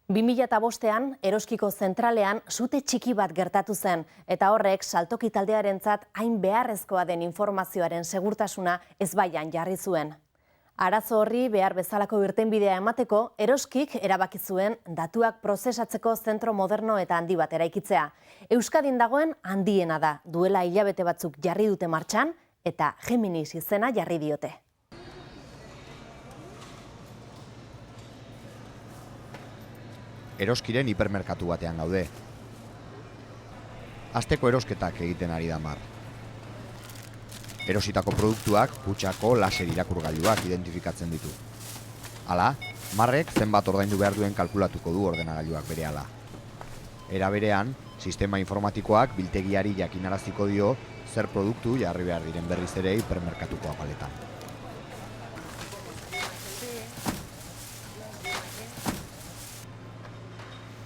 2005ean Eroskiko zentralean sute txiki bat gertatu zen, eta horrek saltoki taldearentzat hain beharrezkoa den informazioaren segurtasuna ezbaian jarri zuen. Arazo horri behar bezalako irtenbidea emateko, Eroskik erabaki zuen datuak prozesatzeko zentro moderno eta handi bat eraikitzea. Euskadin dagoen handiena da, duela hilabete batzuk jarri dute martxan, eta Geminis izena jarri diote. Eroskiren hipermerkatu batean gaude. Asteko erosketak egiten ari da Mar. Erositako produktuak kutxako laser irakurgailuak identifikatzen ditu. Hala, Marrek zenbat ordaindu behar duen kalkulatuko du ordenagailuak berehala. Era berean, sistema informatikoak biltegiari jakinaraziko dio zer produktu jarri behar diren berriz ere hipermerkatuko apaletan.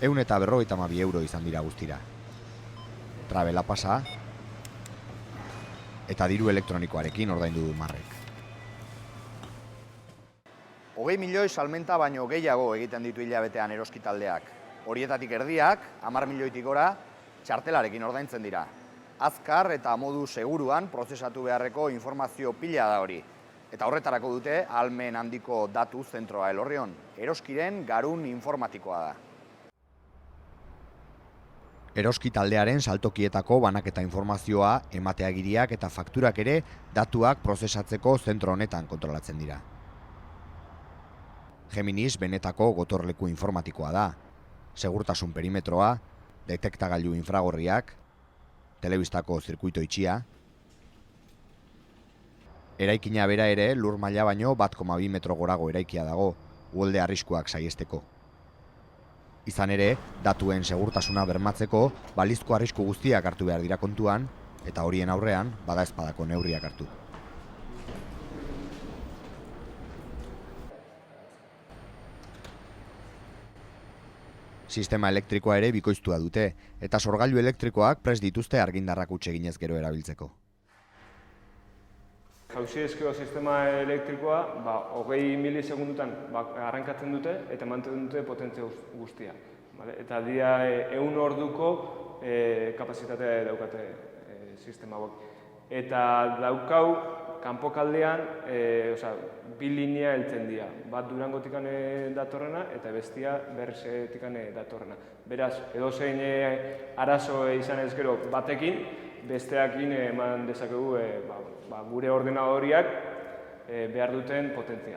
€152 izan dira guztira. Trabela pasa eta diru elektronikoarekin ordaindu du Marrek. 20 milioi salmenta baino gehiago egiten ditu hilabetean Eroski taldeak. Horietatik erdiak, 10 milioitik gora, txartelarekin ordaintzen dira. Azkar eta modu seguruan prozesatu beharreko informazio pila da hori. Eta horretarako dute ahalmen handiko datu zentroa Elorrion. Eroskiren garun informatikoa da. Eroski taldearen saltokietako banaketa informazioa, emateagiriak eta fakturak ere datuak prozesatzeko zentro honetan kontrolatzen dira. Geminis benetako gotorleku informatikoa da. Segurtasun perimetroa, detektagailu infragorriak, telebistako zirkuito itxia. Eraikina bera ere lur maila baino 1,2 metro gorago eraikia dago, uholde arriskuak saihesteko. Izan ere, datuen segurtasuna bermatzeko balizko arrisku guztiak hartu behar dira kontuan, eta horien aurrean badaezpadako neurriak hartu. Sistema elektrikoa ere bikoiztua dute, eta sorgailu elektrikoak prest dituzte argindarrak huts eginez gero erabiltzeko. Jauziezko sistema elektrikoa 20 milisegundutan arrankatzen dute eta mantentzen dute potentzia guztia. Eta dira 100 orduko kapazitatea daukate sistema hauek. Eta daukau kanpokaldean bi linea heltzen dira. Bat Durangotik datorrena eta bestia Berzetik datorrena. Beraz, edozein arazo izan ez gero batekin, besteakin eman dezakegu gure ordenadoriak behar duten potentzia.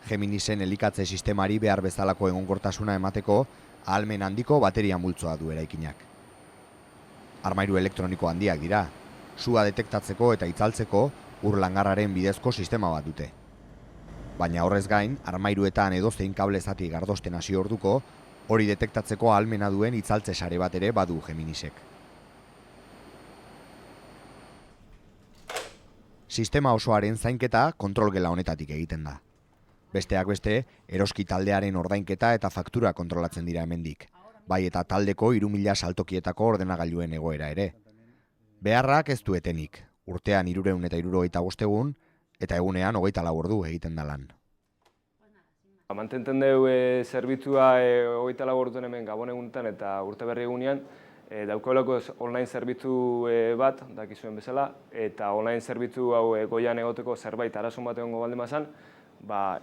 Geminisen elikatze sistemari behar bezalako egonkortasuna emateko ahalmen handiko bateria multzoa du eraikinak. Armairu elektroniko handiak dira. Sua detektatzeko eta itzaltzeko ur langarraren bidezko sistema bat dute. Baina horrez gain, armairuetan edozein kable zati gardosten hasi orduko, hori detektatzeko ahalmena duen itzaltze sare bat ere badu Geminisek. Sistema osoaren zainketa kontrolgela honetatik egiten da. Besteak beste, Eroski taldearen ordainketa eta faktura kontrolatzen dira hemendik. Bai eta taldeko 3.000 saltokietako ordenagailuen egoera ere. Beharrak ez du etenik. Urtean 375 egun eta egunean 24 ordu egiten da lan. Mantenten dugu zerbitzua 24 orduan hemen Gabon egunetan eta urte berri egunean, daukaulako online zerbitzu bat, dakizuen bezala, eta online zerbitzu hau goian egoteko zerbait arazo bat egongo baldin bazan,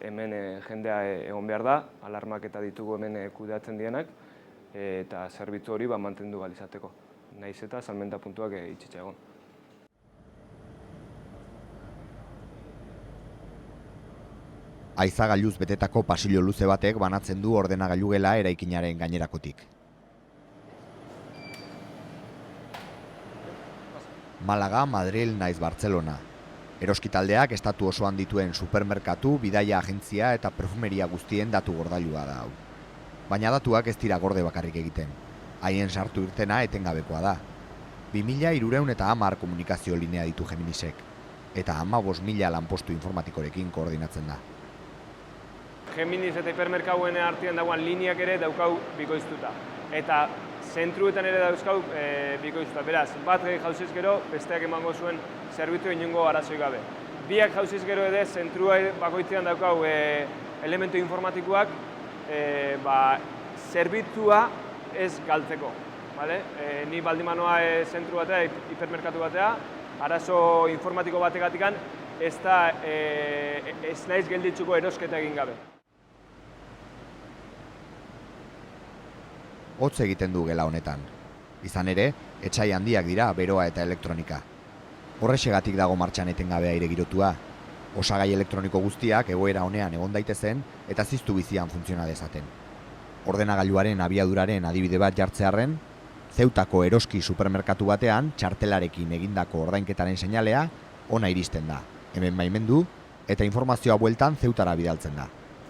hemen jendea egon behar da, alarmak eta ditugu hemen kudeatzen dienak, eta zerbitzu hori mantendu ahal izateko. Nahiz eta salmenta puntuak itxitza egon. Haizagailuz betetako pasillo luze batek banatzen du ordenagailu gela eraikinaren gainerakotik. Malaga, Madril naiz Bartzelona. Eroski taldeak estatu osoan dituen supermerkatu, bidaia agentzia eta perfumeria guztien datu gordailua da hau. Baina datuak ez dira gorde bakarrik egiten. Haien sartu irtena etengabekoa da. 2.310 komunikazio linea ditu Geminisek, eta 15.000 lanpostu informatikorekin koordinatzen da. Geminis eta hipermerkauen artean dagoen lineak ere daukau bikoiztuta. Eta zentruetan ere dauzkau bikoiztuta. Beraz, bat jauzez gero, besteak emango zuen zerbitzu inongo arazoi gabe. biak jauziz gero edo zentrua bakoitzean daukau elementu informatikoak zerbitzua ez galtzeko. Ni baldin manoa zentru batea, hipermerkatu batea, arazo informatiko bategatikan ez naiz gelditzuko erosketa egin gabe. Hotz egiten du gela honetan. Izan ere, etsai handiak dira beroa eta elektronika. Horrexegatik dago martxan etengabe aire girotua. Osagai elektroniko guztiak egoera honean egon daitezen eta ziztu bizian funtziona dezaten. Ordenagailuaren abiaduraren adibide bat jartzearren, Zeutako eroski supermerkatu batean txartelarekin egindako ordainketaren seinalea ona iristen da. Hemen baimendu eta informazioa bueltan Zeutara bidaltzen da.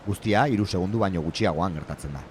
Guztia 3 segundu baino gutxiagoan gertatzen da.